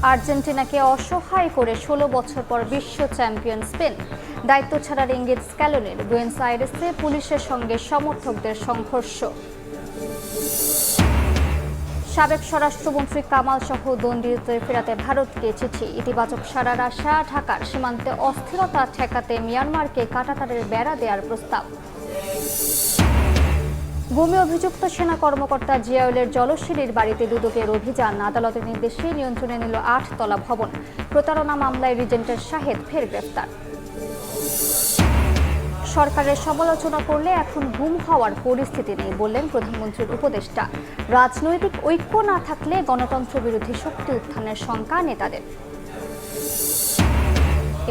আর্জেন্টিনাকে অসহায় করে ১৬ বছর পর বিশ্ব চ্যাম্পিয়ন স্পেন। দায়িত্ব ছাড়ার ইঙ্গিত স্ক্যালোনির। বুয়েনোস আইরেসে পুলিশের সঙ্গে সমর্থকদের সংঘর্ষ। সাবেক স্বরাষ্ট্রমন্ত্রী কামাল সহ দণ্ডিতদের ফেরাতে ভারতকে চিঠি। ইতিবাচক সাড়ার আশা। ঢাকার সীমান্তে অস্থিরতা ঠেকাতে মিয়ানমারকে কাঁটাতারের বেড়া দেওয়ার প্রস্তাব। গুমে অভিযুক্ত সেনা কর্মকর্তা জিয়াউলের জলশিরির বাড়িতে দুদকের অভিযান। আদালতের নির্দেশে নিয়ন্ত্রণে নিল ৮ তলা ভবন। প্রতারণা মামলায় রিজেন্টের শাহেদ ফের গ্রেফতার। সরকারের সমালোচনা করলে এখন গুম হওয়ার পরিস্থিতি নেই বললেন প্রধানমন্ত্রীর উপদেষ্টা। রাজনৈতিক ঐক্য না থাকলে গণতন্ত্র বিরোধী শক্তি উত্থানের শঙ্কা নেতাদের।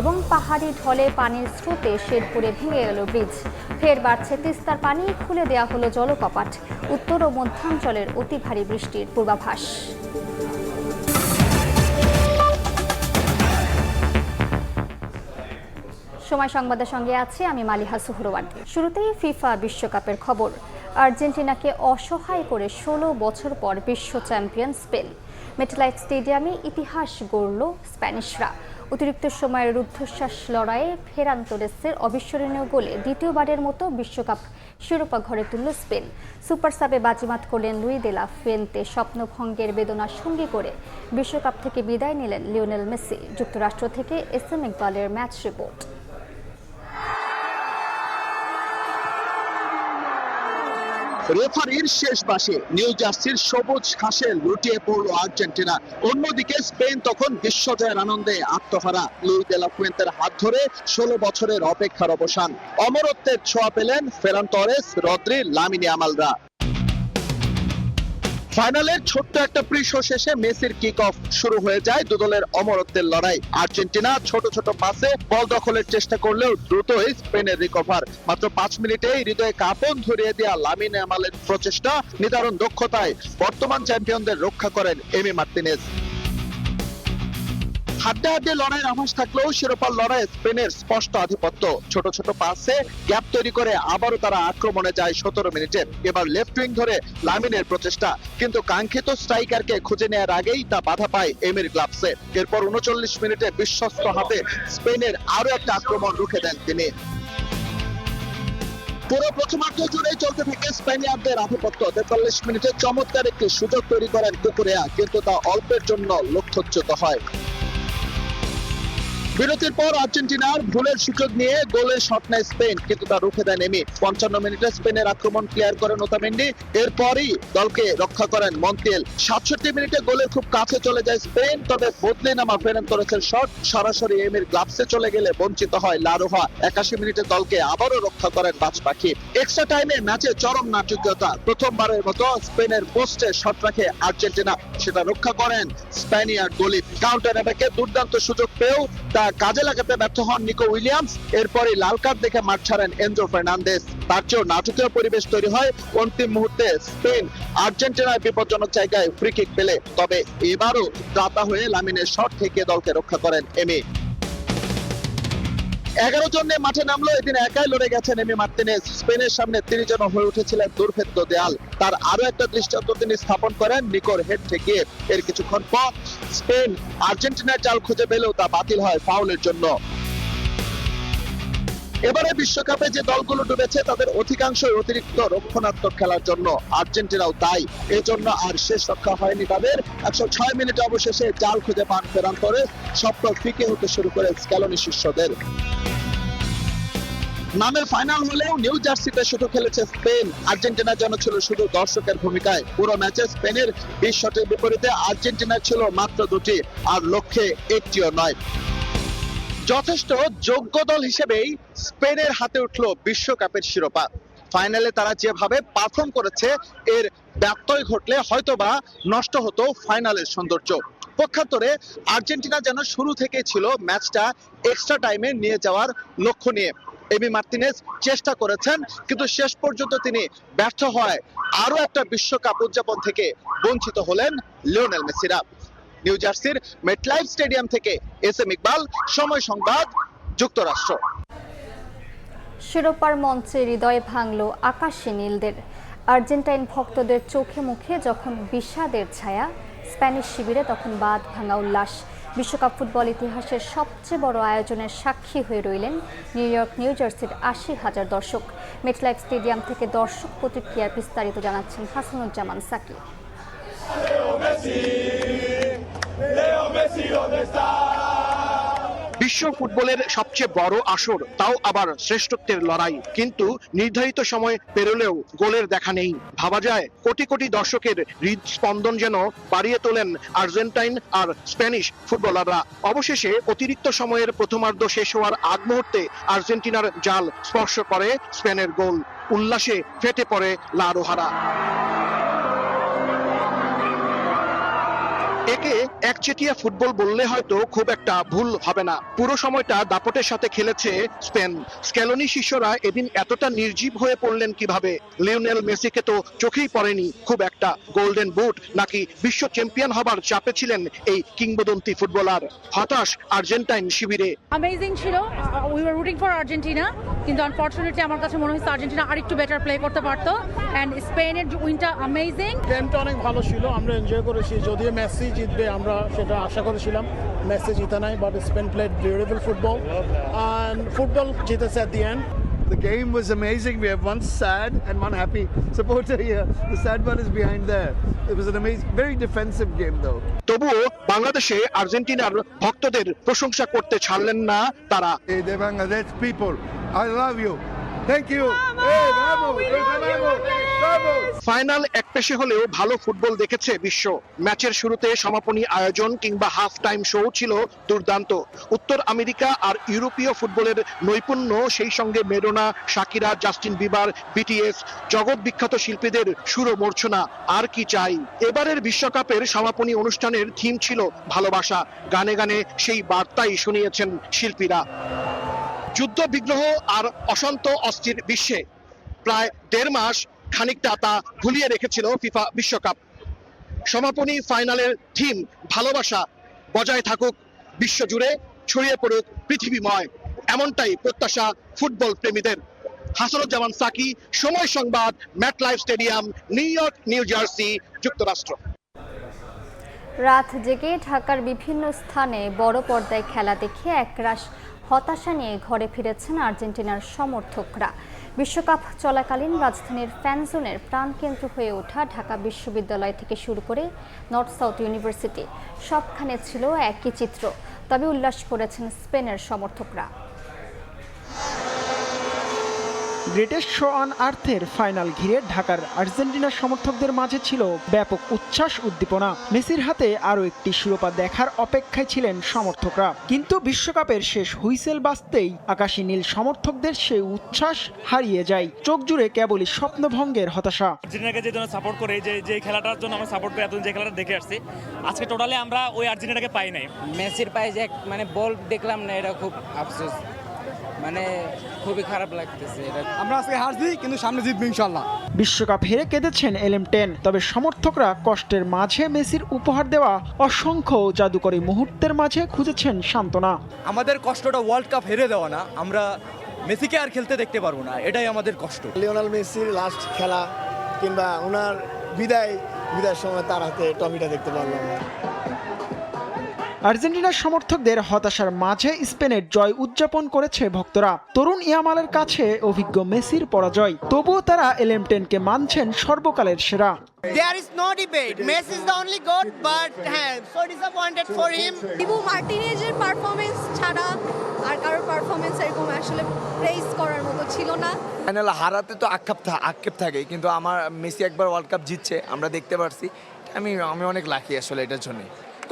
এবং পাহাড়ি ঢলে পানির স্রোতে শেরপুরে ভেঙে গেল ব্রিজ। ফের বাড়ছে তিস্তার পানি। খুলে দেওয়া হলো জলকপাট। উত্তর ও মধ্যাঞ্চলের অতি ভারী বৃষ্টির পূর্বাভাস। সময় সংবাদের সঙ্গে আছে আমি মালিহা সুহরওয়ার্দী। শুরুতেই ফিফা বিশ্বকাপের খবর। আর্জেন্টিনাকে অসহায় করে ১৬ বছর পর বিশ্ব চ্যাম্পিয়ন স্পেন। মেটলাইফ স্টেডিয়ামে ইতিহাস গড়ল স্প্যানিশরা। অতিরিক্ত সময়ের রুদ্ধশ্বাস লড়াইয়ে ফেরান তোরেসের অবিস্মরণীয় গোলে দ্বিতীয়বারের মতো বিশ্বকাপ শিরোপা ঘরে তুলল স্পেন। সুপার সাবে বাজিমাত করলেন লুই দে লা ফুয়েন্তে। স্বপ্নভঙ্গের বেদনা সঙ্গী করে বিশ্বকাপ থেকে বিদায় নিলেন লিওনেল মেসি। যুক্তরাষ্ট্র থেকে এসএম ইকবালের ম্যাচ রিপোর্ট। রেফারির শেষ পাশে নিউ জার্সির সবুজ ঘাসে লুটিয়ে পড়ল আর্জেন্টিনা। অন্যদিকে স্পেন তখন বিশ্বজয়ের আনন্দে আত্মহারা। লুই দে লা ফুয়েন্তের হাত ধরে ১৬ বছরের অপেক্ষার অবসান। অমরত্বের ছোঁয়া পেলেন ফেরান তরেস, রদ্রি, লামিনে ইয়ামালরা। ফাইনালের ছোট্ট একটা প্রি শো শেষে মেসির কিক অফ শুরু হয়ে যায় দুদলের অমরত্বের লড়াই। আর্জেন্টিনা ছোট ছোট পাসে বল দখলের চেষ্টা করলেও দ্রুতই স্পেনের রিকভার। মাত্র ৫ মিনিটেই হৃদয়ে কাঁপন ধরিয়ে দেওয়া লামিনে ইয়ামালের প্রচেষ্টা নিদারুণ দক্ষতায় বর্তমান চ্যাম্পিয়নদের রক্ষা করেন এমি মার্তিনেজ। হাড্ডাহাড্ডি লড়াইয়ের আভাস থাকলেও শিরোপার লড়াইয়ে স্পেনের স্পষ্ট আধিপত্য। ছোট ছোট পাসে গ্যাপ তৈরি করে আবারও তারা আক্রমণে যায় ১৭ মিনিটে। এবার লেফট উইং ধরে লামিনের প্রচেষ্টা, কিন্তু কাঙ্ক্ষিত স্ট্রাইকারকে খুঁজে নেওয়ার আগেই তা বাধা পায় এমির গ্লাভসে। এরপর ৩৯ মিনিটে বিশ্বস্ত হাতে স্পেনের আরো একটা আক্রমণ রুখে দেন তিনি। পুরো প্রথমার্ধ জুড়েই চলতে থাকে স্পেনিয়ারদের আধিপত্য। ৪৩ মিনিটে চমৎকার একটি সুযোগ তৈরি করেন কুকুরেয়া, কিন্তু তা অল্পের জন্য লক্ষ্যচ্যুত হয়। বিরতির পর আর্জেন্টিনার ভুলের সুযোগ নিয়ে গোলের শট নেয় স্পেন, কিন্তু তা রুখে দেন এমি। ৫৫ মিনিটে স্পেনের আক্রমণ ক্লিয়ার করেন ওতামেন্ডি। এরপরই দলকে রক্ষা করেন মন্টিয়েল। ৬৭ মিনিটে গোলের খুব কাছে চলে যায় স্পেন, তবে বদলে নামা ফেরান তোরেসের শট সরাসরি এমির গ্লাভসে চলে গেলে বঞ্চিত হয় লা রোহা। ৮১ মিনিটে দলকে আবারও রক্ষা করেন বাজ পাখি। এক্সট্রা টাইমে ম্যাচে চরম নাটকীয়তা। প্রথমবারের মতো স্পেনের পোস্টে শট রাখে আর্জেন্টিনা, সেটা রক্ষা করেন স্প্যানিয়ার্ড গোলি। কাউন্টার অ্যাটাকে দুর্দান্ত সুযোগ পেয়েও তা কাজে লাগাতে ব্যর্থ হন নিকো উইলিয়ামস। এরপরই লাল কার্ড দেখে মাঠ ছাড়েন এনজো ফার্নান্দেজ। তার চেয়েও নাটকীয় পরিবেশ তৈরি হয় অন্তিম মুহূর্তে স্পেন আর্জেন্টিনার বিপজ্জনক জায়গায় ফ্রি কিক পেলে। তবে এবারও ত্রাতা হয়ে লামিনের শট থেকে দলকে রক্ষা করেন এমি। ১১ জন নিয়ে মাঠে নামলো। এদিন একাই লড়ে গেছেন এমি মার্তিনেজ। স্পেনের সামনে তিনি যেন হয়ে উঠেছিলেন দুর্ভেদ্য দেয়াল। তার আরো একটা দৃষ্টান্ত তিনি স্থাপন করেন নিকোর হেড থেকে। এর কিছুক্ষণ পর স্পেন আর্জেন্টিনার জাল খুঁজে পেলেও তা বাতিল হয় ফাউলের জন্য। এবারে বিশ্বকাপে যে দলগুলো ডুবেছে তাদের অধিকাংশই অতিরিক্ত রক্ষণাত্মক খেলার জন্য। আর্জেন্টিনাও তাই। এজন্য আর শেষ রক্ষা হয়নি তাদের। ১০৬ মিনিট অবশেষে জাল খুঁজে পান ফেরান তোরেস। স্বপ্ন ফিকে হতে শুরু করে স্ক্যালোনি শিষ্যদের। নামের ফাইনাল হলেও নিউ জার্সিতে শুধু খেলেছে স্পেন। আর্জেন্টিনা যেন ছিল শুধু দর্শকের ভূমিকায়। পুরো ম্যাচে স্পেনের ২০ শটের বিপরীতে আর্জেন্টিনার ছিল মাত্র ২টি, আর লক্ষ্যে একটিও নয়। যথেষ্ট যোগ্য দল হিসেবেই স্পেনের হাতে উঠল বিশ্বকাপের শিরোপা। ফাইনালে তারা যেভাবে পারফর্ম করেছে এর ব্যত্যয় ঘটলে হয়তোবা নষ্ট হতো ফাইনালের সৌন্দর্য। পক্ষান্তরে আর্জেন্টিনা যেন শুরু থেকে ছিল ম্যাচটা এক্সট্রা টাইমে নিয়ে যাওয়ার লক্ষ্য নিয়ে। এমি মার্তিনেজ চেষ্টা করেছেন, কিন্তু শেষ পর্যন্ত তিনি ব্যর্থ হয় আরো একটা বিশ্বকাপ উদযাপন থেকে বঞ্চিত হলেন লিওনেল মেসিরা। নিউ জার্সির মেটলাইফ স্টেডিয়াম থেকে এসএম ইকবাল, সময় সংবাদ, যুক্তরাষ্ট্র। শিরোপার মঞ্চে হৃদয় ভাঙল আকাশী নীলদের। আর্জেন্টাইন ভক্তদের চোখে মুখে যখন বিষাদের ছায়া, স্প্যানিশ শিবিরে তখন বাঁধ ভাঙা উল্লাস। বিশ্বকাপ ফুটবল ইতিহাসের সবচেয়ে বড় আয়োজনের সাক্ষী হয়ে রইলেন নিউ জার্সির ৮০,০০০ দর্শক। মেটলাইফ স্টেডিয়াম থেকে দর্শক প্রতিক্রিয়ার বিস্তারিত জানাচ্ছেন হাসানুজ্জামান সাকি। বিশ্ব ফুটবলের সবচেয়ে বড় আসর, তাও আবার শ্রেষ্ঠত্বের লড়াই, কিন্তু নির্ধারিত সময় পেরোলেও গোলের দেখা নেই। ভাবা যায় কোটি কোটি দর্শকের হৃদস্পন্দন যেন বাড়িয়ে তোলেন আর্জেন্টাইন আর স্প্যানিশ ফুটবলাররা। অবশেষে অতিরিক্ত সময়ের প্রথমার্ধ শেষ হওয়ার আগ মুহূর্তে আর্জেন্টিনার জাল স্পর্শ করে স্পেনের গোল। উল্লাসে ফেটে পড়ে লা রোহারা। একে একচেটিয়া ফুটবল বললে হয়তো খুব একটা ভুল হবে না। পুরো সময়টা দাপটের সাথে খেলেছে স্পেন। স্ক্যালোনি শিষ্যরা এদিন এতটা নির্জীব হয়ে পড়লেন কিভাবে? লিওনেল মেসিকে তো চোখেই পড়েনি খুব একটা। গোল্ডেন বুট নাকি বিশ্ব চ্যাম্পিয়ন হবার চাপে ছিলেন এই কিংবদন্তি ফুটবলার। হতাশ আর্জেন্টাইন শিবিরে। অ্যামেজিং ছিল। উই ওয়ার রুটিং ফর আর্জেন্টিনা, কিন্তু আনফরচুনেটলি আমার কাছে মনে হচ্ছে আর্জেন্টিনা আরেকটু বেটার প্লে করতে পারতো। অ্যান্ড স্পেনের উইনটা অ্যামেজিং। গেমটা অনেক ভালো ছিল, আমরা এনজয় করেছি। যদিও মেসি জিতবে আমরা সেটা আশা করেছিলাম, মেসি জিতে নাই, but Spain played beautiful football and football জিতেছে at the end. The game was amazing. We have one sad and one happy supporter here. The sad one is behind there. It was an amazing, very defensive game though. তবুও বাংলাদেশে আর্জেন্টিনার ভক্তদের প্রশংসা করতে ছাড়লেন না তারা। Hey, the Bangladesh people, I love you. Thank you. Hey, bravo, bravo, bravo. Final একপেশে হলেও ভালো ফুটবল দেখেছে বিশ্ব। ম্যাচের শুরুতে সমাপনী আয়োজন কিংবা হাফ টাইম শো ছিল দুর্দান্ত। উত্তর আমেরিকা আর ইউরোপীয় ফুটবলের নৈপুণ্য, সেই সঙ্গে Madonna, Shakira, Justin Bieber, BTS, জগৎ বিখ্যাত শিল্পীদের সুর মূর্ছনা, আর কি চাই। এবারের বিশ্বকাপের সমাপনী অনুষ্ঠানের থিম ছিল ভালোবাসা। গানে গানে সেই বার্তাই শুনিয়েছেন শিল্পীরা। যুদ্ধ বিগ্রহ আর অশান্ত অস্থির বিশ্বে প্রায় ১.৫ মাস খানিকটা তা ভুলিয়ে রেখেছিল ফিফা বিশ্বকাপ। সমাপনী ফাইনালের থিম ভালোবাসা বজায় থাকুক বিশ্বজুড়ে, ছড়িয়ে পড়ুক পৃথিবীময়, এমনটাই প্রত্যাশা ফুটবল প্রেমীদের। হাসানুজ্জামান সাকি, সময় সংবাদ, ম্যাটলাইফ স্টেডিয়াম, নিউ জার্সি, যুক্তরাষ্ট্র। রাত জেগে ঢাকার বিভিন্ন স্থানে বড় পর্দায় খেলা দেখে একরাশ হতাশা নিয়ে ঘরে ফিরেছেন আর্জেন্টিনার সমর্থকরা। বিশ্বকাপ চলাকালীন রাজধানীর ফ্যানজোনের প্রাণকেন্দ্র হয়ে ওঠা ঢাকা বিশ্ববিদ্যালয় থেকে শুরু করে নর্থ সাউথ ইউনিভার্সিটি, সবখানে ছিল একই চিত্র। তবে উল্লাস করেছেন স্পেনের সমর্থকরা। গ্রেটেস্ট শো অন আর্থের ফাইনাল ঘিরে ঢাকার আর্জেন্টিনার সমর্থকদের মাঝে ছিল ব্যাপক উচ্ছ্বাস উদ্দীপনা। মেসির হাতে আরও একটি শিরোপা দেখার অপেক্ষায় ছিলেন সমর্থকরা, কিন্তু বিশ্বকাপের শেষ হুইসেল বাজতেই আকাশী নীল সমর্থকদের সেই উচ্ছ্বাস হারিয়ে যায়। চোখ জুড়ে কেবলই স্বপ্নভঙ্গের হতাশা। আর্জেন্টিনাকে যে জন্য সাপোর্ট করে, যে খেলাটার জন্য আমরা সাপোর্ট করে এতদিন যে খেলাটা দেখে আসছি, আজকে টোটালি আমরা ওই আর্জেন্টিনাকে পাই নাই। মেসির পায়ে যে বল দেখলাম না, এটা খুব আফসোস, খুবই খারাপ লাগতেছে। আমরা আজকে হারছি, কিন্তু সামনে জিতবো ইনশাআল্লাহ। বিশ্বকাপ হেরে কেঁদেছেন এলএম10, তবে সমর্থকরা কষ্টের মাঝে মেসির উপহার দেওয়া অসংখ্য জাদুকরী মুহূর্তের মাঝে খুঁজেছেন সান্ত্বনা। আমাদের কষ্টটা ওয়ার্ল্ড কাপ হেরে দেওয়া না, আমরা মেসিকে আর খেলতে দেখতে পারবো না, এটাই আমাদের কষ্ট। লিওনেল মেসির লাস্ট খেলা কিংবা ওনার বিদায়ের সময় তার হাতে ট্রফিটা দেখতে পারলাম। আর্জেন্টিনার সমর্থকদের হতাশার মাঝে স্পেনের জয় উদযাপন করেছে ভক্তরা। তরুণ ইয়ামালের কাছে অভিজ্ঞ মেসির পরাজয়, তবুও তারা এলএম10কে মানছেন সর্বকালের সেরা। There is no debate. Messi is the only goat, but so disappointed for him. Dibu মার্টিনেজের পারফরমেন্স ছাড়া আর কারোর পারফরমেন্স এরকম আসলে প্রেইজ করার মতো ছিল না। ফাইনাল হারাতে তো আক্ষেপ থাকে, কিন্তু আমার মেসি একবার ওয়ার্ল্ড কাপ জিতছে, আমরা দেখতে পারছি। আমি অনেক লাকি আসলে এটার জন্য।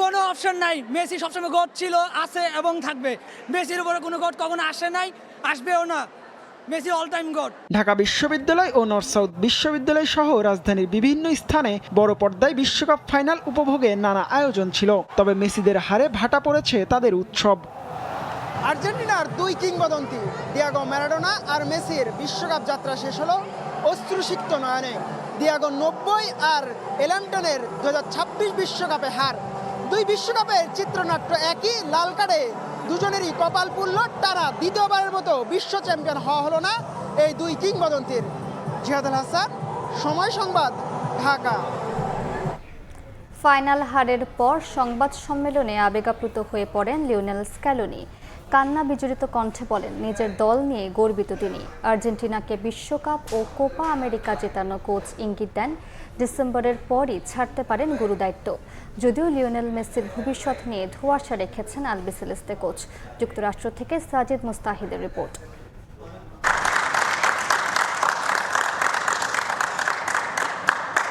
কোনো অপশন নাই, মেসি সবসময় গোট ছিল, আছে এবং থাকবে। মেসির উপরে কোনো গোট কখনো আসে নাই, আসবেও না। Messi all time goat. Dhaka বিশ্ববিদ্যালয় ও নর্থ সাউথ বিশ্ববিদ্যালয় সহ রাজধানীর বিভিন্ন স্থানে বড় পর্দায় বিশ্বকাপ ফাইনাল উপভোগে নানা আয়োজন ছিল, তবে মেসিদের হারে ভাটা পড়েছে তাদের উৎসব। আর্জেন্টিনার দুই কিংবদন্তি ডিয়াগো ম্যারাডোনা আর মেসির বিশ্বকাপ যাত্রা শেষ হলো অশ্রুসিক্ত নয়নে। ডিয়াগো 90 আর এলএম10-এর 2026 বিশ্বকাপে হার। দুই বিশ্বকাপের চিত্রনাট্য একই, লাল কার্ডে দুজনেরই কপাল পুড়ল টানা দ্বিতীয়বারের মতো বিশ্ব চ্যাম্পিয়ন হওয়া হলো না এই দুই কিংবদন্তির। জিহাদ আল হাসান, সময় সংবাদ, ঢাকা। ফাইনাল হারের পর সংবাদ সম্মেলনে আবেগাপ্লুত হয়ে পড়েন লিওনেল স্ক্যালোনি। কান্না বিজড়িত কণ্ঠে বলেন, নিজের দল নিয়ে গর্বিত তিনি। আর্জেন্টিনাকে বিশ্বকাপ ও কোপা আমেরিকা জেতানো কোচ ইঙ্গিত দেন ডিসেম্বরের পরই ছাড়তে পারেন গুরু দায়িত্ব। যদিও লিওনেল মেসির ভবিষ্যৎ নিয়ে ধোঁয়াশা রেখেছেন আলবিসেলেস্তে কোচ। যুক্তরাষ্ট্র থেকে সাজিদ মুস্তাহিদের রিপোর্ট।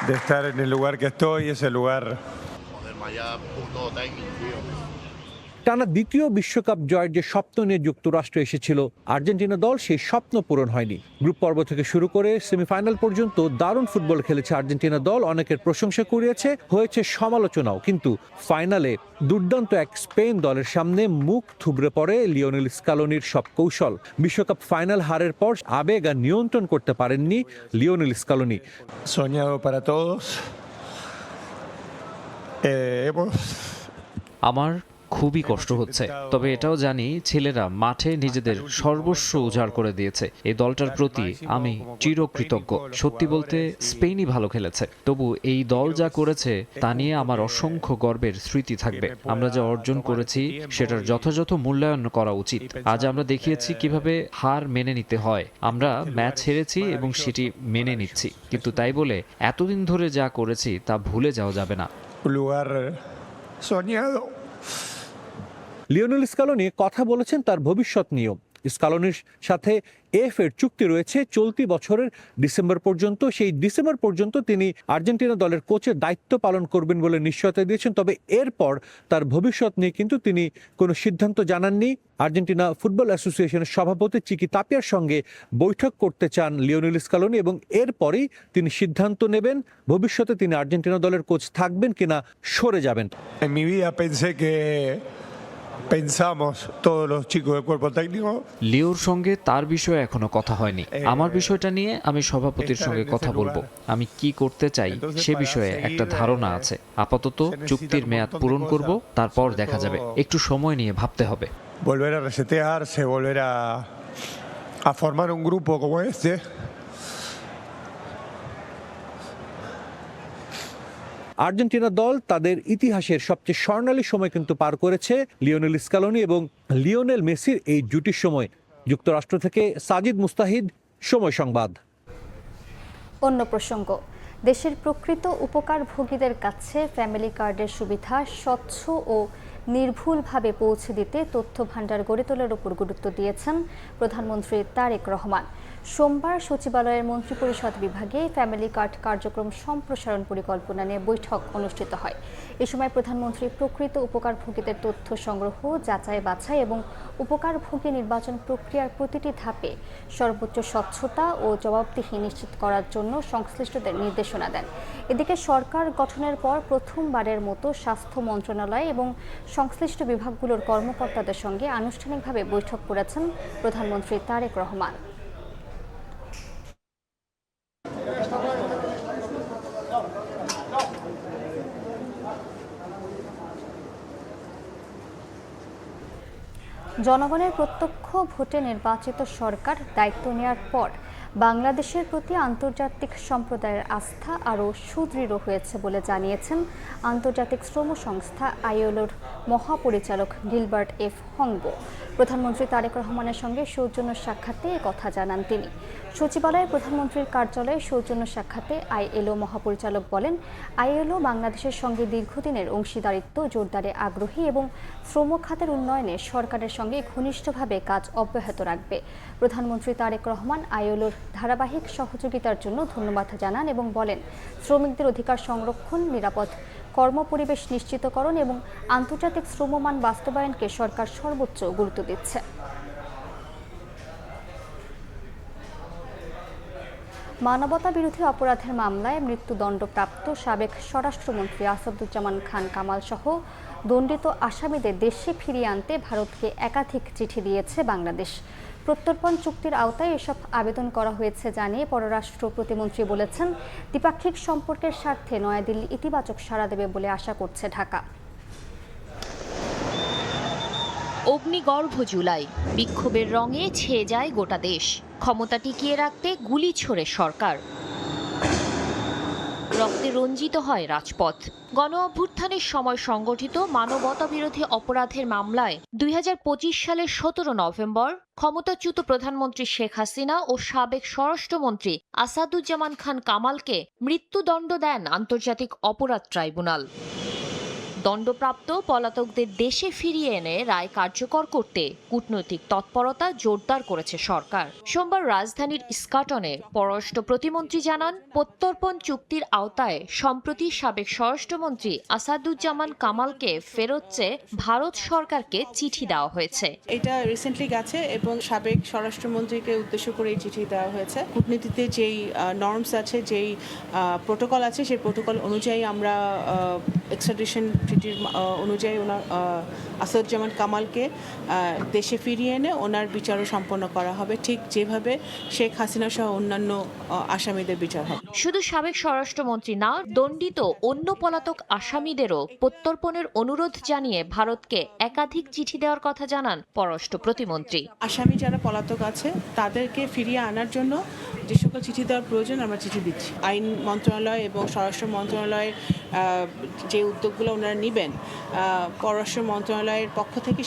De estar en el lugar que estoy, ese lugar. টানা দ্বিতীয় বিশ্বকাপ জয়ের যে স্বপ্ন নিয়ে যুক্তরাষ্ট্র এসেছিল আর্জেন্টিনা দল, সেই স্বপ্ন পূরণ হয়নি। গ্রুপ পর্ব থেকে শুরু করে সেমিফাইনাল পর্যন্ত দারুণ ফুটবল খেলেছে আর্জেন্টিনা দল, অনেকের প্রশংসা কুড়িয়েছে, হয়েছে সমালোচনাও। কিন্তু ফাইনালে দুর্দান্ত এক স্পেন দলের সামনে মুখ থুবড়ে পড়ে লিওনেল স্ক্যালোনির সব কৌশল। বিশ্বকাপ ফাইনাল হারের পর আবেগ আর নিয়ন্ত্রণ করতে পারেননি Lionel Scaloni. Soñado para todos. আমার খুবই কষ্ট হচ্ছে, তবে এটাও জানি ছেলেরা মাঠে নিজেদের সর্বস্ব উজাড় করে দিয়েছে। এই দলটার প্রতি আমি চিরকৃতজ্ঞ। সত্যি বলতে স্পেনই ভালো খেলেছে, তবু এই দল যা করেছে তা নিয়ে আমার অসংখ্য গর্বের স্মৃতি থাকবে। আমরা যা অর্জন করেছি সেটার যথাযথ মূল্যায়ন করা উচিত। আজ আমরা দেখিয়েছি কিভাবে হার মেনে নিতে হয়। আমরা ম্যাচ হেরেছি এবং সেটি মেনে নিচ্ছি, কিন্তু তাই বলে এতদিন ধরে যা করেছি তা ভুলে যাওয়া যাবে না। লিওনেল স্ক্যালোনি কথা বলেছেন তার ভবিষ্যৎ নিয়েও। স্ক্যালোনির সাথে এফ এর চুক্তি রয়েছে চলতি বছরের ডিসেম্বর পর্যন্ত। সেই ডিসেম্বর পর্যন্ত তিনি আর্জেন্টিনা দলের কোচের দায়িত্ব পালন করবেন বলে নিশ্চয়তা দিয়েছেন। তবে এরপর তার ভবিষ্যৎ নিয়ে কিন্তু তিনি কোনো সিদ্ধান্ত জানাননি। আর্জেন্টিনা ফুটবল অ্যাসোসিয়েশনের সভাপতি চিকি তাপিয়ার সঙ্গে বৈঠক করতে চান লিওনেল স্ক্যালোনি এবং এরপরেই তিনি সিদ্ধান্ত নেবেন ভবিষ্যতে তিনি আর্জেন্টিনা দলের কোচ থাকবেন কিনা সরে যাবেন। En mi vida pensé que pensamos todos los chicos del cuerpo técnico. লিওর সঙ্গে তার বিষয়ে এখনো কথা হয়নি। আমার বিষয়টা নিয়ে আমি সভাপতির সঙ্গে কথা বলবো। আমি কি করতে চাই সে বিষয়ে একটা ধারণা আছে। আপাতত চুক্তির মেয়াদ পূরণ করব, তারপর দেখা যাবে। একটু সময় নিয়ে ভাবতে হবে। Volver a resetearse, volver a formar un grupo como este. Argentina দল তাদের ইতিহাসের সবচেয়ে স্বর্ণালী সময় কিন্তু পার করেছে লিওনেল স্ক্যালোনি এবং লিওনেল মেসির এই জুটির সময়। যুক্তরাষ্ট্র থেকে সাজিদ মুস্তাহিদ, সময় সংবাদ। অন্য প্রসঙ্গ, দেশের প্রকৃত উপকারভোগীদের কাছে ফ্যামিলি কার্ডের সুবিধা স্বচ্ছ ও নির্ভুলভাবে পৌঁছে দিতে তথ্য ভাণ্ডার গড়ে তোলার উপর গুরুত্ব দিয়েছেন প্রধানমন্ত্রী তারেক রহমান। সোমবার সচিবালয়ের মন্ত্রিপরিষদ বিভাগে ফ্যামিলি কার্ড কার্যক্রম সম্প্রসারণ পরিকল্পনা নিয়ে বৈঠক অনুষ্ঠিত হয়। এ সময় প্রধানমন্ত্রী প্রকৃত উপকারভোগীদের তথ্য সংগ্রহ, যাচাই বাছাই এবং উপকারভোগী নির্বাচন প্রক্রিয়ার প্রতিটি ধাপে সর্বোচ্চ স্বচ্ছতা ও জবাবদিহি নিশ্চিত করার জন্য সংশ্লিষ্টদের নির্দেশনা দেন। এদিকে সরকার গঠনের পর প্রথমবারের মতো স্বাস্থ্য মন্ত্রণালয় এবং সংশ্লিষ্ট বিভাগগুলোর কর্মকর্তাদের সঙ্গে আনুষ্ঠানিকভাবে বৈঠক করেছেন প্রধানমন্ত্রী তারেক রহমান। জনগণের প্রত্যক্ষ ভোটে নির্বাচিত সরকার দায়িত্ব নেওয়ার পর বাংলাদেশের প্রতি আন্তর্জাতিক সম্প্রদায়ের আস্থা আরও সুদৃঢ় হয়েছে বলে জানিয়েছেন আন্তর্জাতিক শ্রম সংস্থা আইএলওর মহাপরিচালক গিলবার্ট এফ হংবো। প্রধানমন্ত্রী তারেক রহমানের সঙ্গে সৌজন্য সাক্ষাতে এ কথা জানান তিনি। সচিবালয়ে প্রধানমন্ত্রীর কার্যালয়ে সৌজন্য সাক্ষাতে আইএলও মহাপরিচালক বলেন, আইএলও বাংলাদেশের সঙ্গে দীর্ঘদিনের অংশীদারিত্ব জোরদারে আগ্রহী এবং শ্রম খাতের উন্নয়নে সরকারের সঙ্গে ঘনিষ্ঠভাবে কাজ অব্যাহত রাখবে। প্রধানমন্ত্রী তারেক রহমান আইএলওর ধারাবাহিক সহযোগিতার জন্য ধন্যবাদ জানান এবং বলেন, শ্রমিকদের অধিকার সংরক্ষণ, নিরাপদ কর্মপরিবেশ নিশ্চিতকরণ এবং আন্তর্জাতিক শ্রমমান বাস্তবায়নকে সরকার সর্বোচ্চ গুরুত্ব দিচ্ছে। মানবতা বিরোধী অপরাধের মামলায় মৃত্যুদণ্ডপ্রাপ্ত সাবেক স্বরাষ্ট্রমন্ত্রী আসাদুজ্জামান খান কামাল সহ দণ্ডিত আসামিদের দেশে ফিরিয়ে আনতে ভারতকে একাধিক চিঠি দিয়েছে বাংলাদেশ। প্রত্যর্পণ চুক্তির আওতায় এসব আবেদন করা হয়েছে জানিয়ে পররাষ্ট্র প্রতিমন্ত্রী বলেছেন, দ্বিপাক্ষিক সম্পর্কের স্বার্থে নয়াদিল্লি ইতিবাচক সাড়া দেবে বলে আশা করছে ঢাকা। অগ্নিগর্ভ জুলাই, বিক্ষোভের রঙে ছেয়ে যায় গোটা দেশ। ক্ষমতা টিকিয়ে রাখতে গুলি ছোড়ে সরকার। রক্তে রঞ্জিত হয় রাজপথ। গণ অভ্যুত্থানের সময় সংগঠিত মানবতাবিরোধী অপরাধের মামলায় 2025 সালের 17 নভেম্বর ক্ষমতাচ্যুত প্রধানমন্ত্রী শেখ হাসিনা ও সাবেক স্বরাষ্ট্রমন্ত্রী আসাদুজ্জামান খান কামালকে মৃত্যুদণ্ড দেন আন্তর্জাতিক অপরাধ ট্রাইব্যুনাল। দণ্ডপ্রাপ্ত পলাতকদের দেশে ফিরিয়ে এনে রায় কার্যকর করতে কূটনৈতিক তৎপরতা জোরদার করেছে সরকার। সোমবার রাজধানীর ইস্কাটনে পররাষ্ট্র প্রতিমন্ত্রী জানান, প্রত্যর্পণ চুক্তির আওতায় সম্প্রতি সাবেক স্বরাষ্ট্রমন্ত্রী আসাদুজ্জামান কামালকে ফেরত চেয়ে ভারত সরকারকে চিঠি দেওয়া হয়েছে। এটা রিসেন্টলি গেছে এবং সাবেক স্বরাষ্ট্রমন্ত্রীকে উদ্দেশ্য করে এই চিঠি দেওয়া হয়েছে। কূটনীতিতে যেই নর্মস আছে, যেই প্রোটোকল আছে, সেই প্রোটোকল অনুযায়ী আমরা এক্সট্রাডিশন ট্রিটির অনুযায়ী ওনার আসাদুজ্জামান কামালকে দেশে ফিরিয়ে এনে ওনার বিচারও সম্পন্ন করা হবে, ঠিক যেভাবে শেখ হাসিনা সহ অন্যান্য আসামিদের বিচার হবে। শুধু সাবেক স্বরাষ্ট্রমন্ত্রী না, দণ্ডিত অন্য পলাতক আসামিদেরও প্রত্যর্পণের অনুরোধ জানিয়ে ভারতকে একাধিক চিঠি দেওয়ার কথা জানান পররাষ্ট্র প্রতিমন্ত্রী। আসামি যারা পলাতক আছে তাদেরকে ফিরিয়ে আনার জন্য যে সকল চিঠি দেওয়ার প্রয়োজন আমরা চিঠি দিচ্ছি। আইন মন্ত্রণালয় এবং স্বরাষ্ট্র মন্ত্রণালয়ের যে উদ্যোগগুলো ওনারা নেবেন, পররাষ্ট্র মন্ত্রণালয়ের পক্ষ থেকে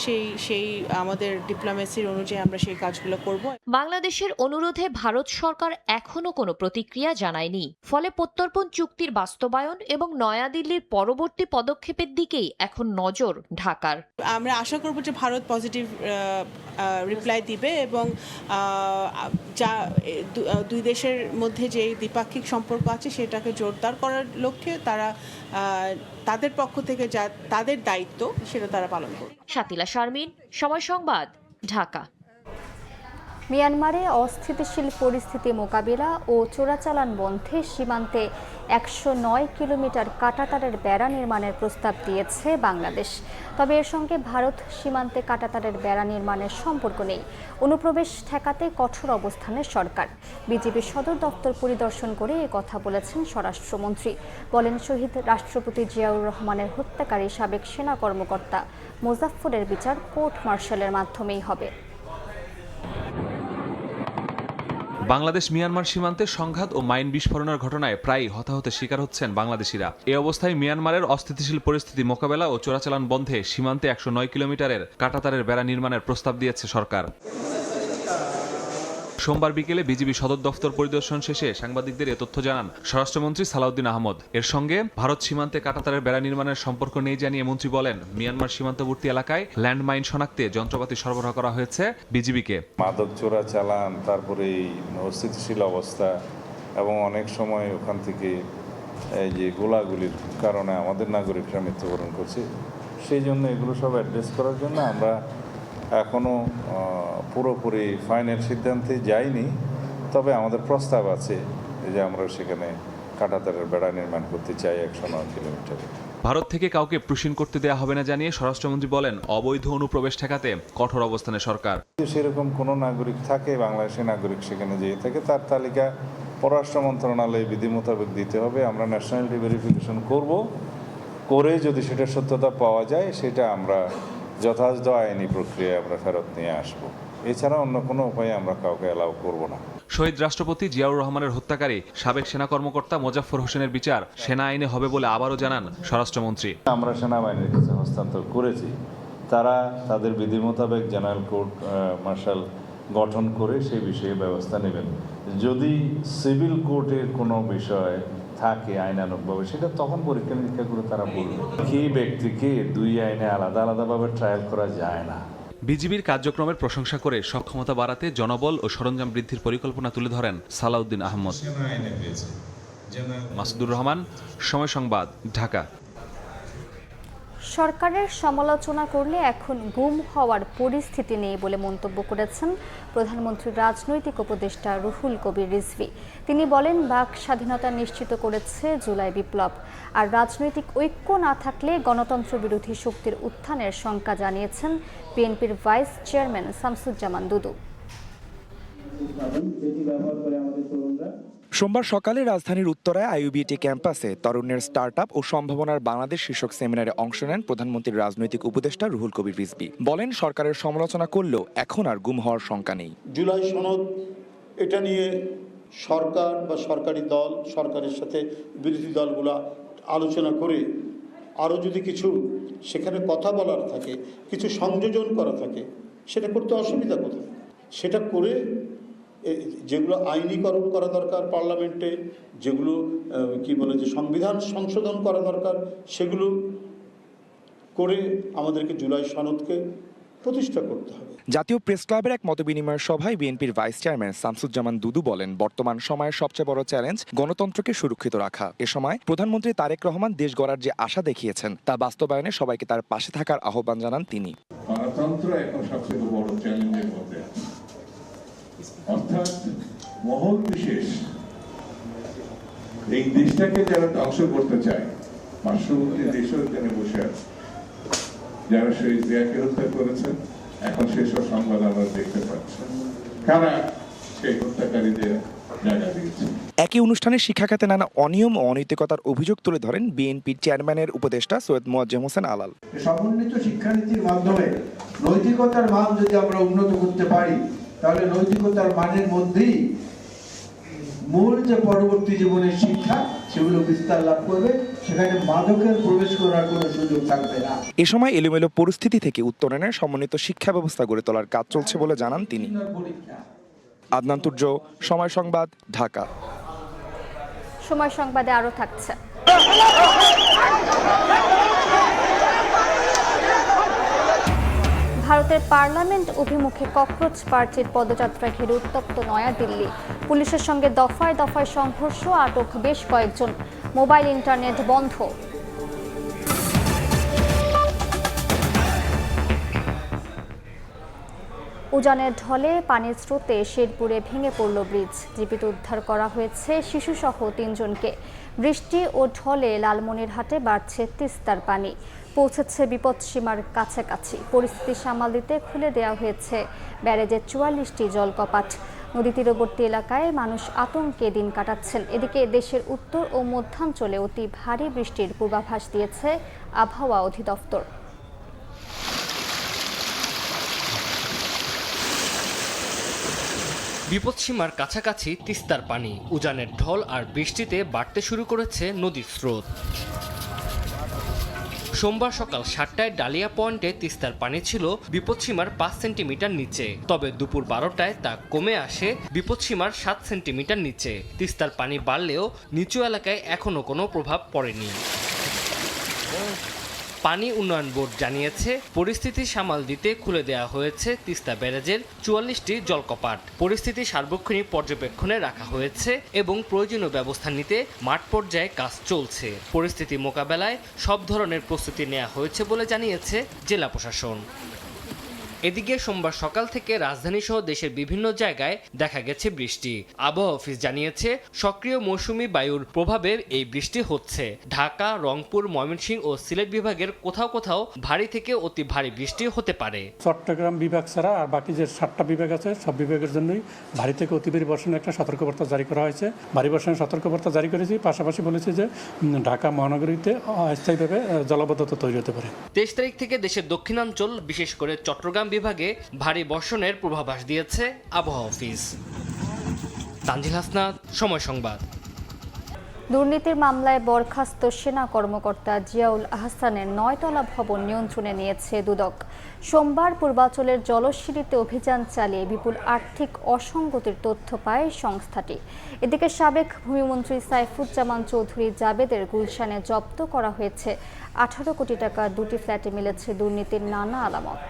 সেই আমাদের ডিপ্লোমেসির অনুযায়ী আমরা সেই কাজগুলো করব। বাংলাদেশের অনুরোধে ভারত সরকার এখনো কোনো প্রতিক্রিয়া জানায়নি। ফলে প্রত্যর্পণ চুক্তির বাস্তবায়ন এবং নয়াদিল্লির পরবর্তী পদক্ষেপের দিকেই এখন নজর ঢাকার। আমরা আশা করব যে ভারত পজিটিভ রিপ্লাই দিবে এবং যা দুই দেশের মধ্যে যে দ্বিপাক্ষিক সম্পর্ক আছে সেটাকে জোরদার করার লক্ষ্যে তারা তাদের পক্ষ থেকে যা তাদের দায়িত্ব সেটা তারা পালন করবে। শাতিলা শারমিন, সময় সংবাদ, ঢাকা। মিয়ানমারে অস্থিতিশীল পরিস্থিতি মোকাবিলা ও চোরাচালান বন্ধে সীমান্তে 109 কিলোমিটার কাঁটাতারের বেড়া নির্মাণের প্রস্তাব দিয়েছে বাংলাদেশ। তবে এর সঙ্গে ভারত সীমান্তে কাঁটাতারের বেড়া নির্মাণের সম্পর্ক নেই। অনুপ্রবেশ ঠেকাতে কঠোর অবস্থানে সরকার। বিজেপি সদর দপ্তর পরিদর্শন করে এ কথা বলেছেন স্বরাষ্ট্রমন্ত্রী। বলেন, শহীদ রাষ্ট্রপতি জিয়াউর রহমানের হত্যাকারী সাবেক সেনা কর্মকর্তা মোজাফফরের বিচার কোর্ট মার্শালের মাধ্যমেই হবে। বাংলাদেশ মিয়ানমার সীমান্তে সংঘাত ও মাইন বিস্ফোরণের ঘটনায় প্রায়ই হতাহতের শিকার হচ্ছেন বাংলাদেশিরা। এ অবস্থায় মিয়ানমারের অস্থিতিশীল পরিস্থিতি মোকাবেলা ও চোরাচালান বন্ধে সীমান্তে 109 কিলোমিটারের কাঁটাতারের বেড়া নির্মাণের প্রস্তাব দিয়েছে সরকার। সোমবার বিকেলে বিজিবি সদর দফতর পরিদর্শন শেষে সাংবাদিকদের এ তথ্য জানান স্বরাষ্ট্রমন্ত্রী সালাউদ্দিন আহমদ। এর সঙ্গে ভারত সীমান্তে কাঁটাতারের বেড়া নির্মাণের সম্পর্ক নেই জানিয়ে মন্ত্রী বলেন, মিয়ানমার সীমান্তবর্তী এলাকায় ল্যান্ডমাইন শনাক্তে যন্ত্রপাতি সরবরাহ করা হয়েছে বিজিবিকে। মাদক চোরাচালান, তারপরে অস্থিতিশীল অবস্থা এবং অনেক সময় ওখান থেকে এই যে গোলাগুলির কারণে আমাদের নাগরিকরা মৃত্যুবরণ করছে, সেই জন্য এগুলো সব অ্যাড্রেস করার জন্য আমরা এখনও পুরোপুরি ফাইনাল সিদ্ধান্তে যাইনি। তবে আমাদের প্রস্তাব আছে যে আমরা সেখানে কাঁটাতারের বেড়া নির্মাণ করতে চাই 109 কিলোমিটারে। ভারত থেকে কাউকে প্রুশিন করতে দেওয়া হবে না জানিয়ে স্বরাষ্ট্রমন্ত্রী বলেন, অবৈধ অনুপ্রবেশ ঠেকাতে কঠোর অবস্থানে সরকার। সেরকম কোনো নাগরিক থাকে, বাংলাদেশি নাগরিক সেখানে যেয়ে থাকে, তার তালিকা পররাষ্ট্র মন্ত্রণালয়ে বিধি মোতাবেক দিতে হবে। আমরা ন্যাশনালিটি ভেরিফিকেশন করব, করে যদি সেটা সত্যতা পাওয়া যায় সেটা আমরা যথাযথ আইনি প্রক্রিয়ায় আমরা ফেরত নিয়ে আসব। এছাড়া অন্য কোনো উপায়ে আমরা কাউকে অ্যালাউ করব না। শহীদ রাষ্ট্রপতি জিয়াউর রহমানের হত্যাকারী সাবেক সেনা কর্মকর্তা মোজাফফর হোসেনের বিচার সেনা আইনে হবে বলে আবারও জানান স্বরাষ্ট্রমন্ত্রী। আমরা সেনাবাহিনীর কাছে হস্তান্তর করেছি, তারা তাদের বিধি মোতাবেক জেনারেল কোর্ট মার্শাল গঠন করে সেই বিষয়ে ব্যবস্থা নেবেন। যদি সিভিল কোর্টের কোনো বিষয় থাকে আইনানুগভাবে, সেটা তখন পরীক্ষা নিরীক্ষা করে তারা বলবে। কি ব্যক্তিকে দুই আইনে আলাদা আলাদাভাবে ট্রায়াল করা যায় না। বিজিবির কার্যক্রমের প্রশংসা করে সক্ষমতা বাড়াতে জনবল ও সরঞ্জাম বৃদ্ধির পরিকল্পনা তুলে ধরেন সালাউদ্দিন আহমদ। মাসুদুর রহমান, সময় সংবাদ, ঢাকা। সরকারের সমালোচনা করলে এখন গুম হওয়ার পরিস্থিতি নেই বলে মন্তব্য করেছেন প্রধানমন্ত্রীর রাজনৈতিক উপদেষ্টা রুহুল কবির রিজভী। তিনি বলেন, বাক স্বাধীনতা নিশ্চিত করেছে জুলাই বিপ্লব, আর রাজনৈতিক ঐক্য না থাকলে গণতন্ত্র বিরোধী শক্তির উত্থানের শঙ্কা জানিয়েছেন বিএনপির ভাইস চেয়ারম্যান শামসুজ্জামান দুদু। সোমবার সকালে রাজধানীর উত্তরায় আইইউবিটি ক্যাম্পাসে তরুণের স্টার্টআপ ও সম্ভাবনার বাংলাদেশ শীর্ষক সেমিনারে অংশ নেন প্রধানমন্ত্রীর রাজনৈতিক উপদেষ্টা রুহুল কবির রিজভী। বলেন, সরকারের সমালোচনা করলেও এখন আর গুম হওয়ার শঙ্কা নেই। জুলাই সনদ এটা নিয়ে সরকার বা সরকারি দল সরকারের সাথে বিরোধী দলগুলো আলোচনা করে আরও যদি কিছু সেখানে কথা বলার থাকে, কিছু সংযোজন করা থাকে, সেটা করতে অসুবিধা কোথায়? সেটা করে যেগুলো আইনীকরণ করা দরকার পার্লামেন্টে, যেগুলো যে সংবিধান সংশোধন করা দরকার, সেগুলো করে আমাদেরকে জুলাই সনদকে প্রতিষ্ঠা করতে হবে। জাতীয় প্রেস ক্লাবের এক মতবিনিময় সভায় বিএনপির ভাইস চেয়ারম্যান শামসুজ্জামান দুদু বলেন, বর্তমান সময়ের সবচেয়ে বড় চ্যালেঞ্জ গণতন্ত্রকে সুরক্ষিত রাখা। এ সময় প্রধানমন্ত্রী তারেক রহমান দেশ গড়ার যে আশা দেখিয়েছেন তা বাস্তবায়নে সবাইকে তার পাশে থাকার আহ্বান জানান তিনি। গণতন্ত্র এখন সবচেয়ে বড় চ্যালেঞ্জের মধ্যে, অর্থাৎ মহল বিশেষ এই দেশটাকে যারা ধ্বংস করতে চায়, পার্শ্ববর্তী দেশেও এখানে বসে আছে, যারা শহীদ জিয়াকে হত্যা করেছেন, এখন সেসব সংবাদ আমরা দেখতে পাচ্ছি, কারা সেই হত্যাকারীদের জায়গা দিয়েছে। একই অনুষ্ঠানে শিক্ষা খাতে নানা অনিয়ম ও অনৈতিকতার অভিযোগ তুলে ধরেন বিএনপির চেয়ারম্যানের উপদেষ্টা সৈয়দ মোয়াজ্জেম হোসেন আলাল। সমন্বিত শিক্ষানীতির মাধ্যমে নৈতিকতার মান যদি আমরা উন্নত করতে পারি, তাহলে নৈতিকতার মানের মধ্যেই মূল যে পরবর্তী জীবনের শিক্ষা সেগুলো বিস্তার লাভ করবে, সেখানে মাদকের প্রবেশ করার কোনো সুযোগ থাকবে না। এ সময় এলোমেলো পরিস্থিতি থেকে উত্তরণের সমন্বিত শিক্ষা ব্যবস্থা গড়ে তোলার কাজ চলছে বলে জানান তিনি। আদনান তুর্য, সময় সংবাদ, ঢাকা। সময় সংবাদে আরও থাকছে। ভারতের পার্লামেন্ট অভিমুখে ককরোচ পার্টির পদযাত্রা ঘিরে উত্তপ্ত নয়াদিল্লি। পুলিশের সঙ্গে দফায় দফায় সংঘর্ষ, আটক বেশ কয়েকজন, মোবাইল ইন্টারনেট বন্ধ। উজানের ঢলে পানির স্রোতে শেরপুরে ভেঙে পড়ল ব্রিজ। জীবিত উদ্ধার করা হয়েছে শিশুসহ 3 জনকে। বৃষ্টি ও ঢলে লালমনিরহাটে বাড়ছে তিস্তার পানি, পৌঁছেছে বিপদসীমার কাছাকাছি। পরিস্থিতি সামাল দিতে খুলে দেওয়া হয়েছে ব্যারেজের 44টি জলকপাট। নদী তীরবর্তী এলাকায় মানুষ আতঙ্কে দিন কাটাচ্ছেন। এদিকে দেশের উত্তর ও মধ্যাঞ্চলে অতি ভারী বৃষ্টির পূর্বাভাস দিয়েছে আবহাওয়া অধিদপ্তর। বিপদসীমার কাছাকাছি তিস্তার পানি। উজানের ঢল আর বৃষ্টিতে বাড়তে শুরু করেছে নদীর স্রোত। সোমবার সকাল 7টায় ডালিয়া পয়েন্টে তিস্তার পানি ছিল বিপদসীমার 5 সেন্টিমিটার নিচে, তবে দুপুর 12টায় তা কমে আসে বিপদসীমার 7 সেন্টিমিটার নিচে। তিস্তার পানি বাড়লেও নিচু এলাকায় এখনো কোনো প্রভাব পড়েনি। পানি উন্নয়ন বোর্ড জানিয়েছে, পরিস্থিতি সামাল দিতে খুলে দেওয়া হয়েছে তিস্তা ব্যারেজের 44টি জলকপাট। পরিস্থিতি সার্বক্ষণিক পর্যবেক্ষণে রাখা হয়েছে এবং প্রয়োজনীয় ব্যবস্থা নিতে মাঠ পর্যায়ে কাজ চলছে। পরিস্থিতি মোকাবেলায় সব ধরনের প্রস্তুতি নেওয়া হয়েছে বলে জানিয়েছে জেলা প্রশাসন। এদিকে সোমবার সকাল থেকে রাজধানী সহ দেশের বিভিন্ন জায়গায় দেখা গেছে বৃষ্টি। আবহাওয়া অফিস জানিয়েছে, সক্রিয় মৌসুমী বায়ুর প্রভাবে এই বৃষ্টি হচ্ছে। ঢাকা, রংপুর, ময়মনসিংহ ও সিলেট বিভাগের কোথাও কোথাও ভারী থেকে অতি ভারী বৃষ্টি হতে পারে। চট্টগ্রাম বিভাগ ছাড়া আর বাকি যে 7টা বিভাগ আছে, সব বিভাগের জন্যই ভারী থেকে অতি ভারী বর্ষণের একটা সতর্কবার্তা জারি করা হয়েছে। ভারী বর্ষণের সতর্কবার্তা জারি করেছি, পাশাপাশি বলেছে যে ঢাকা মহানগরীতে অস্থায়ীভাবে জলাবদ্ধতা তৈরি হতে পারে। 23 তারিখ থেকে দেশের দক্ষিণাঞ্চল, বিশেষ করে চট্টগ্রাম বিভাগে ভারী বর্ষণের পূর্বাভাস দিয়েছে আবহাওয়া অফিস। তানজিল হাসনাত, সময় সংবাদ। দুর্নীতির মামলায় বরখাস্ত সেনা কর্মকর্তা জিয়াউল আহসানের 9তলা ভবন নিয়ন্ত্রণে নিয়েছে দুদক। সোমবার পূর্বাঞ্চলের জলশিরিতে অভিযান চালিয়ে বিপুল আর্থিক অসঙ্গতির তথ্য পায় সংস্থাটি। এদিকে সাবেক ভূমিমন্ত্রী সাইফুজ্জামান চৌধুরী জাবেদের গুলশানে জব্দ করা হয়েছে 18 কোটি টাকা। 2টি ফ্ল্যাটে মিলেছে দুর্নীতির নানা আলামত।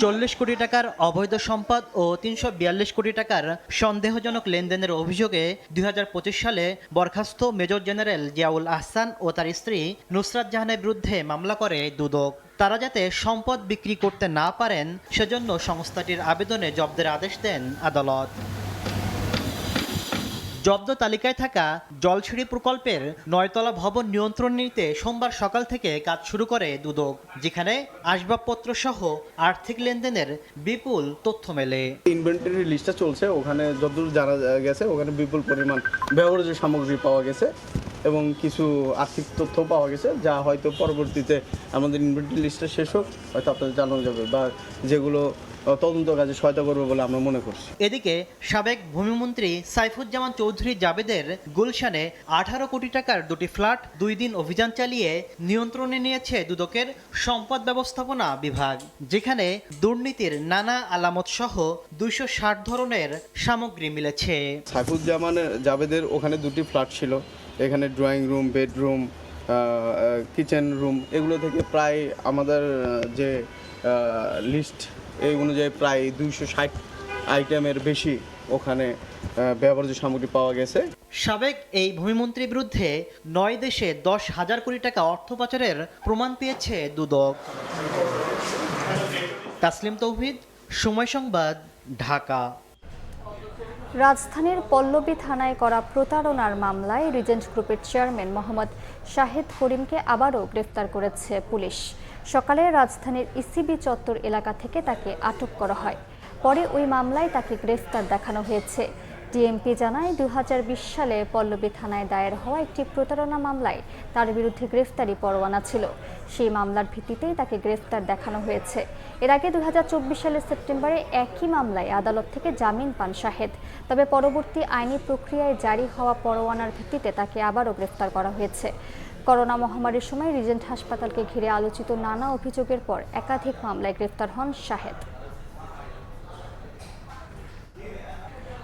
40 কোটি টাকার অবৈধ সম্পদ ও 342 কোটি টাকার সন্দেহজনক লেনদেনের অভিযোগে 2025 সালে বরখাস্ত মেজর জেনারেল জিয়াউল আহসান ও তার স্ত্রী নুসরাত জাহানের বিরুদ্ধে মামলা করে দুদক। তারা যাতে সম্পদ বিক্রি করতে না পারেন সেজন্য সংস্থাটির আবেদনে জব্দের আদেশ দেন আদালত। জব্দ তালিকায় থাকা জলছিড়ি প্রকল্পের 9তলা ভবন নিয়ন্ত্রণ নিতে সোমবার সকাল থেকে কাজ শুরু করে দুদক, যেখানে আসবাবপত্র সহ আর্থিক লেনদেনের বিপুল তথ্য মেলে। ইনভেন্টরি লিস্টটা চলছে, ওখানে যতদূর জানা গেছে ওখানে বিপুল পরিমাণ ব্যবহার্য সামগ্রী পাওয়া গেছে। এবং কিছু আর্থিক তথ্য পাওয়া গেছে, যা হয়তো পরবর্তীতে আমাদের ইনভেন্টরি লিস্টটা শেষ হোক হয়তো আপনাদের জানানো যাবে, বা যেগুলো তদন্ত কাজে সহায়তা করবে বলে আমরা মনে করছি। এদিকে সাবেক ভূমিমন্ত্রী সাইফুজ্জামান চৌধুরী জাবেদের গুলশানে 18 কোটি টাকার 2টি ফ্ল্যাট 2 দিন অভিযান চালিয়ে নিয়ন্ত্রণে নিয়েছে দুদকের সম্পদ ব্যবস্থাপনা বিভাগ, যেখানে দুর্নীতির নানা আলামত সহ 260 ধরনের সামগ্রী মিলেছে। সাইফুজ্জামান জাবেদের ওখানে 2টি ফ্ল্যাট ছিল, এখানে drawing room, bedroom, kitchen room, এগুলো থেকে প্রায় আমাদের যে লিস্ট এই অনুযায়ী প্রায় 260 আইটেমের বেশি ওখানে ব্যবহার্য সামগ্রী পাওয়া গেছে। সাবেক এই ভূমিমন্ত্রীর বিরুদ্ধে 9 দেশে 10,000 কোটি টাকা অর্থ পাচারের প্রমাণ পেয়েছে দুদক। তাসলিম তৌহিদ, সময় সংবাদ, ঢাকা। রাজধানীর পল্লবী থানায় করা প্রতারণার মামলায় রিজেন্ট গ্রুপের চেয়ারম্যান মোহাম্মদ শাহেদ করিমকে আবারও গ্রেফতার করেছে পুলিশ। সকালে রাজধানীর ইসিবি চত্বর এলাকা থেকে তাকে আটক করা হয়। পরে ওই মামলায় তাকে গ্রেফতার দেখানো হয়েছে। ডিএমপি জানায় 2020 সালে পল্লবী থানায় দায়ের হওয়া একটি প্রতারণা মামলায় তার বিরুদ্ধে গ্রেফতারি পরোয়ানা ছিল। সেই মামলার ভিত্তিতেই তাকে গ্রেফতার দেখানো হয়েছে। এর আগে 2024 সালের সেপ্টেম্বরে একই মামলায় আদালত থেকে জামিন পান শাহেদ। তবে পরবর্তী আইনি প্রক্রিয়ায় জারি হওয়া পরোয়ানার ভিত্তিতে তাকে আবারও গ্রেফতার করা হয়েছে। করোনা মহামারীর সময় রিজেন্ট হাসপাতালকে ঘিরে আলোচিত নানা অভিযোগের পর একাধিক মামলায় গ্রেফতার হন শাহেদ।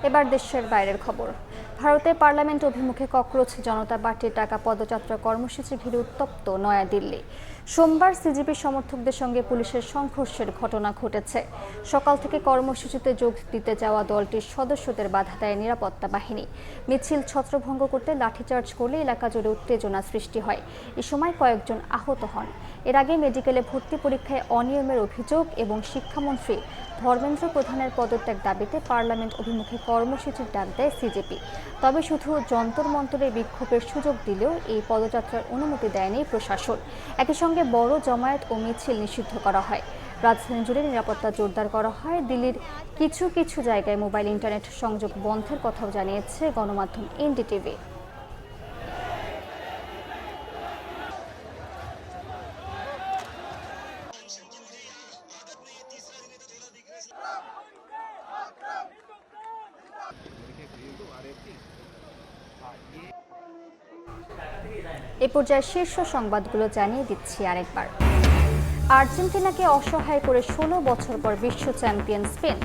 এবার দেশের বাইরের খবর। ভারতে পার্লামেন্ট অভিমুখে ককরোচ জনতা পার্টির টাকা পদযাত্রা কর্মসূচি ঘিরে উত্তপ্ত নয়াদিল্লি। সোমবার সিজেপি সমর্থকদের সঙ্গে পুলিশের সংঘর্ষের ঘটনা ঘটেছে। সকাল থেকে কর্মসূচিতে যোগ দিতে যাওয়া দলটির সদস্যদের বাধা দেয় নিরাপত্তা বাহিনী। মিছিল ছত্রভঙ্গ করতে লাঠিচার্জ করলে এলাকা জুড়ে উত্তেজনা সৃষ্টি হয়। এ সময় কয়েকজন আহত হন। এর আগে মেডিকেলে ভর্তি পরীক্ষায় অনিয়মের অভিযোগ এবং শিক্ষামন্ত্রী ধর্মেন্দ্র প্রধানের পদত্যাগ দাবিতে পার্লামেন্ট অভিমুখে কর্মসূচির ডাক দেয় সিজেপি। তবে শুধু যন্তর মন্তরে বিক্ষোভের সুযোগ দিলেও এই পদযাত্রার অনুমতি দেয়নি প্রশাসন। একই সঙ্গে বড় জমায়েত ও মিছিল নিষিদ্ধ করা হয়। রাজধানী জুড়ে নিরাপত্তা জোরদার করা হয়। দিল্লির কিছু কিছু জায়গায় মোবাইল ইন্টারনেট সংযোগ বন্ধের কথাও জানিয়েছে গণমাধ্যম এনডিটিভি। এ পর্যায়ে শীর্ষ সংবাদগুলো জানিয়ে দিচ্ছি আরেকবার। আর্জেন্টিনাকে অসহায় করে 16 বছর পর বিশ্ব চ্যাম্পিয়ন স্পেন।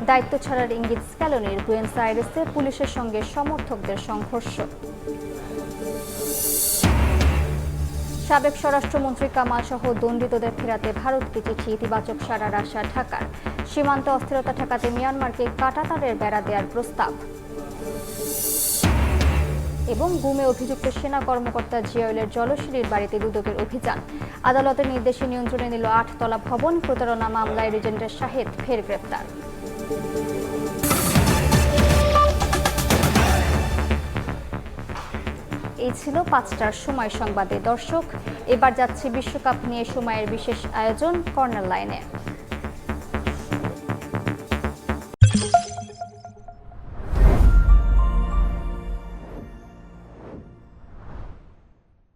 দায়িত্ব ছাড়ার ইঙ্গিত স্ক্যালোনির। বুয়েনোস আইরেসে পুলিশের সঙ্গে সমর্থকদের সংঘর্ষ। সাবেক স্বরাষ্ট্রমন্ত্রী কামাল সহ দণ্ডিতদের ফেরাতে ভারতকে চিঠি। ইতিবাচক সাড়ার আশা ঢাকার। সীমান্ত অস্থিরতা ঠেকাতে মিয়ানমারকে কাঁটাতারের বেড়া দেওয়ার প্রস্তাব। এবং গুমে অভিযুক্ত সেনা কর্মকর্তা জিয়াউলের জলশিরির বাড়িতে দুদকের অভিযান। আদালতের নির্দেশে নিয়ন্ত্রণে নিল 8 তলা ভবন। প্রতারণা মামলায় রিজেন্টের শাহেদ ফের গ্রেফতার। এই ছিল 5টার সময় সংবাদে। দর্শক, এবার যাচ্ছে বিশ্বকাপ নিয়ে সময়ের বিশেষ আয়োজন কর্নার লাইনে।